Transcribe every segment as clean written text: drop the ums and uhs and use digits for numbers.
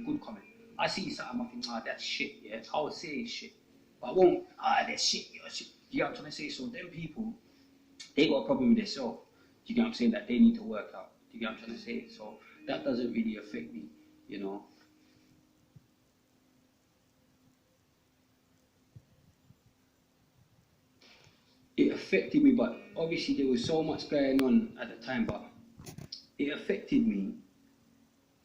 a good comment. I see something, I think, ah, that's shit, yeah. I would say it's shit. But I won't, ah, that's shit, you're shit. You get what I'm trying to say? So them people, they got a problem with themselves. Do you get what I'm saying? That they need to work out. Do you get what I'm trying to say? So that doesn't really affect me, you know. It affected me, but obviously there was so much going on at the time, but it affected me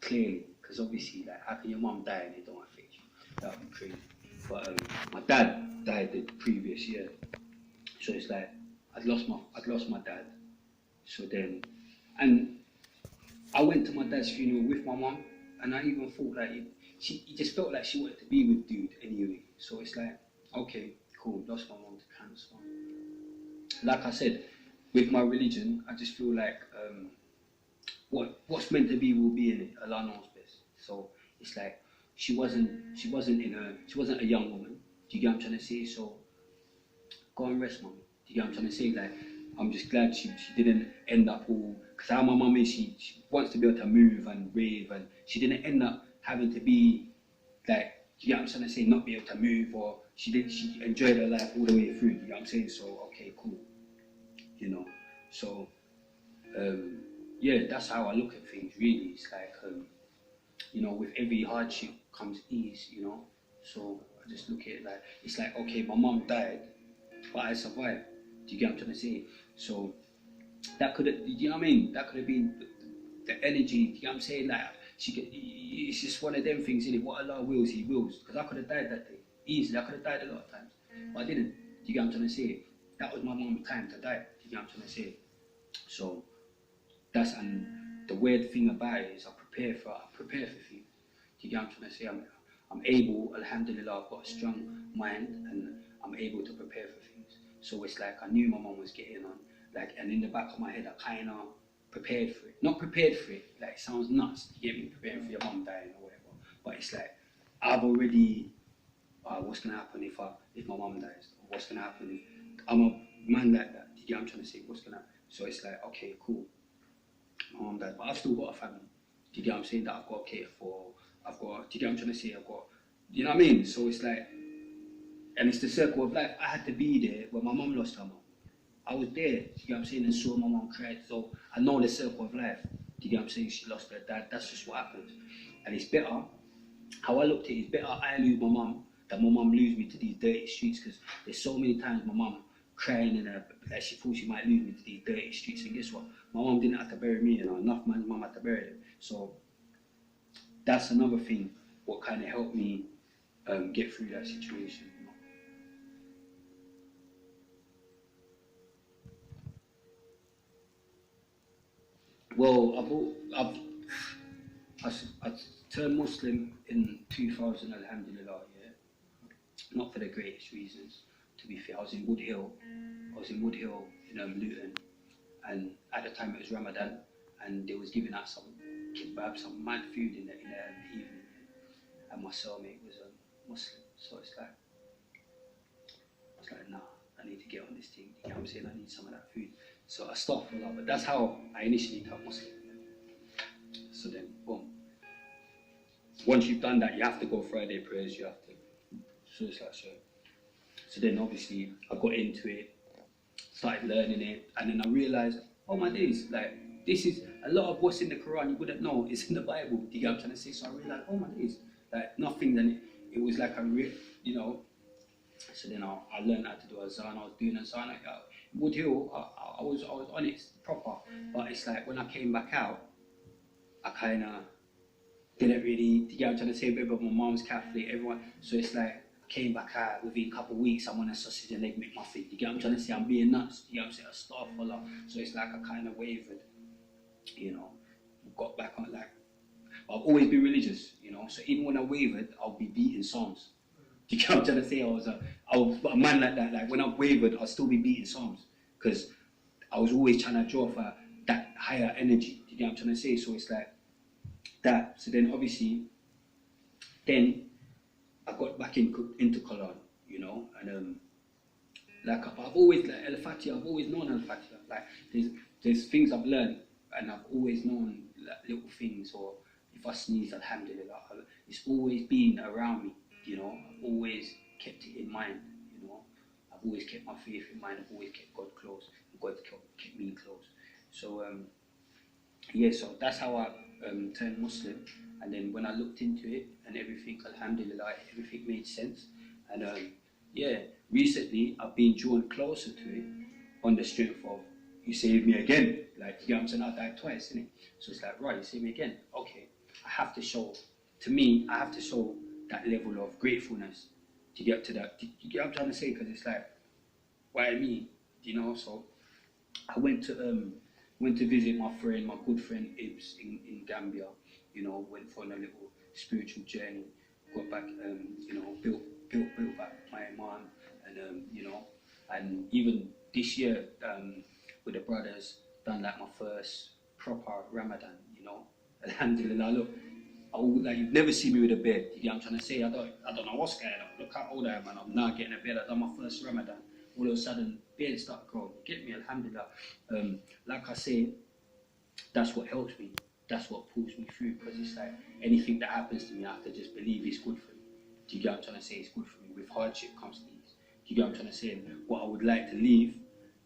clearly, because obviously, like, how can your mum die and it don't affect you? That would be crazy. But my dad died the previous year, so it's like I'd lost my dad. So then, and I went to my dad's funeral with my mum, and I even thought like it just felt like she wanted to be with dude anyway. So it's like, okay, cool, lost my mum to cancer. Like I said, with my religion, I just feel like what's meant to be will be in it. Allah knows best. So it's like she wasn't a young woman. Do you get what I'm trying to say? So go and rest, mum. Do you get what I'm trying to say? Like, I'm just glad she didn't end up all, because how my mum is, she wants to be able to move and rave, and she didn't end up having to be like, do you get what I'm trying to say, not be able to move, or she enjoyed her life all the way through. Do you get what I'm saying? So okay, cool. You know, so yeah, that's how I look at things. Really, it's like you know, with every hardship comes ease. You know, so I just look at it like, it's like, okay, my mum died, but I survived. Do you get what I'm trying to say? So that could have, you know what I mean? That could have been the energy. Do you get what I'm saying? Like, it's just one of them things, innit? What Allah wills, He wills. Because I could have died that day easily. I could have died a lot of times, but I didn't. Do you get what I'm trying to say? That was my mum's time to die. Do you get what I'm trying to say? So that's, and the weird thing about it is I prepare for things. Do you get what I'm trying to say? I'm able, alhamdulillah, I've got a strong mind, and I'm able to prepare for things. So it's like I knew my mum was getting on, like, and in the back of my head I kind of prepared for it. Not prepared for it, like, it sounds nuts, you get me, preparing for your mum dying or whatever. But it's like, I've already, what's gonna happen if my mum dies? Or what's gonna happen if I'm a man like that? Do you get what I'm trying to say? What's gonna happen? So it's like, okay, cool, my mum died, but I've still got a family. Do you get what I'm saying? That I've got to cater for. I've got, do you get what I'm trying to say? I've got, you know what I mean? So it's like, and it's the circle of life. I had to be there when my mum lost her mum. I was there, do you get what I'm saying, and saw my mum cry. So I know the circle of life. Do you get what I'm saying? She lost her dad. That's just what happens. And it's better, how I looked at it, it's better I lose my mum than my mum lose me to these dirty streets, because there's so many times my mum crying in her, like, she thought she might lose me to these dirty streets. And guess what? My mum didn't have to bury me, you know. Enough man's mum had to bury them. So that's another thing what kind of helped me get through that situation. You know? Well, I turned Muslim in 2000, alhamdulillah, yeah. Not for the greatest reasons, to be fair. I was in Wood Hill in Luton, and at the time it was Ramadan, and they was giving out some kebab, some mad food in the evening, and my cellmate was a Muslim, so it's like, I was like, nah, I need to get on this thing. You know what I'm saying? I need some of that food. So I stopped for that, but that's how I initially got Muslim. So then, boom. Once you've done that, you have to go Friday prayers. You have to. So it's like so. So then, obviously, I got into it, started learning it, and then I realized, oh my days, like, this is a lot of what's in the Quran you wouldn't know. It's in the Bible. Do you get what I'm trying to say? So I realized, oh my days, like, nothing. Then it was like you know. So then I learned how to do azan. I was doing azan. Wood Hill, I was on it proper, but it's like when I came back out, I kind of didn't really, you get what I'm trying to say, but my mom's Catholic, everyone, so it's like, I came back out, within a couple of weeks, I'm on a sausage and egg McMuffin, you get what I'm trying to say, I'm being nuts, you get what I'm saying, a star follower, so it's like I kind of wavered, you know, got back on, like, I've always been religious, you know, so even when I wavered, I'll be beating Psalms. Do you get what I'm trying to say? I was a man like that, like when I wavered, I'll still be beating Psalms, because I was always trying to draw for that higher energy, do you get what I'm trying to say? So it's like that. So then obviously, then I got back into Quran, you know, and like I've always, like Al-Fatiha, I've always known Al-Fatiha, like there's things I've learned, and I've always known like, little things, or if if I sneeze, alhamdulillah, it's always been around me, you know. I've always kept it in mind, you know. I've always kept my faith in mind. I've always kept God close, and God kept me close. So yeah, so that's how I turned Muslim. And then when I looked into it and everything, alhamdulillah, everything made sense. And yeah, recently I've been drawn closer to it on the strength of, you saved me again. Like, you know what I'm saying? I died twice, innit? So it's like, right, you saved me again. Okay, I have to show, to me, I have to show that level of gratefulness to get to that. You get what I'm trying to say? Because it's like, why me? You know, so I went to visit my friend, my good friend Ibs in Gambia. You know, went for a little spiritual journey. Got back, you know, built back my iman, and you know, and even this year with the brothers, done like my first proper Ramadan. You know, alhamdulillah. Look, like, you've never seen me with a beard. You know what I'm trying to say? I don't know what's going on. Look how old I am, and I'm now getting a beard. I've done my first Ramadan. All of a sudden, beard started growing. You get me? Alhamdulillah. Like I say, that's what helps me. That's what pulls me through, because it's like anything that happens to me, I have to just believe it's good for me. Do you get what I'm trying to say? It's good for me. With hardship comes ease. Do you get what I'm trying to say? And what I would like to leave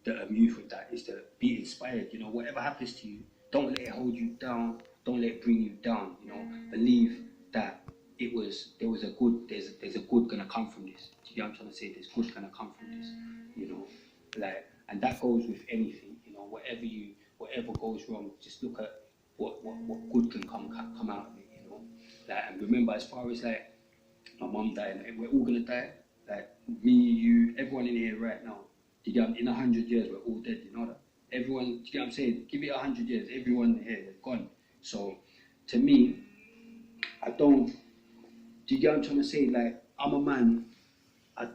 the youth with that is to be inspired. You know, whatever happens to you, don't let it hold you down. Don't let it bring you down. You know, believe that there's a good gonna come from this. Do you get what I'm trying to say? There's good gonna come from this. You know, like, and that goes with anything. You know, whatever goes wrong, just look at what good can come out of it. You know, like, and remember, as far as like my mum died, like, we're all gonna die. Like me, you, everyone in here right now. Do you get, in 100 years we're all dead. You know that. Everyone, do you get what I'm saying? Give it 100 years, everyone here is gone. So, to me, I don't. Do you get what I'm trying to say? Like, I'm a man. I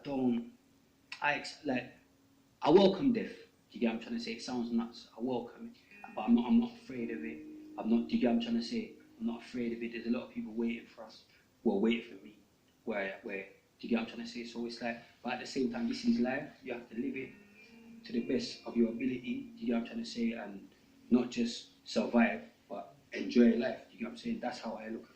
welcome death. Do you get what I'm trying to say? It sounds nuts. I welcome it, but I'm not afraid of it. I'm not. Do you get what I'm trying to say? I'm not afraid of it. There's a lot of people waiting for us. Well, waiting for me. Where? Do you get what I'm trying to say? So it's like, but at the same time, this is life. You have to live it to the best of your ability. Do you get what I'm trying to say? And not just survive, but enjoy life. Do you get what I'm saying? That's how I look at it.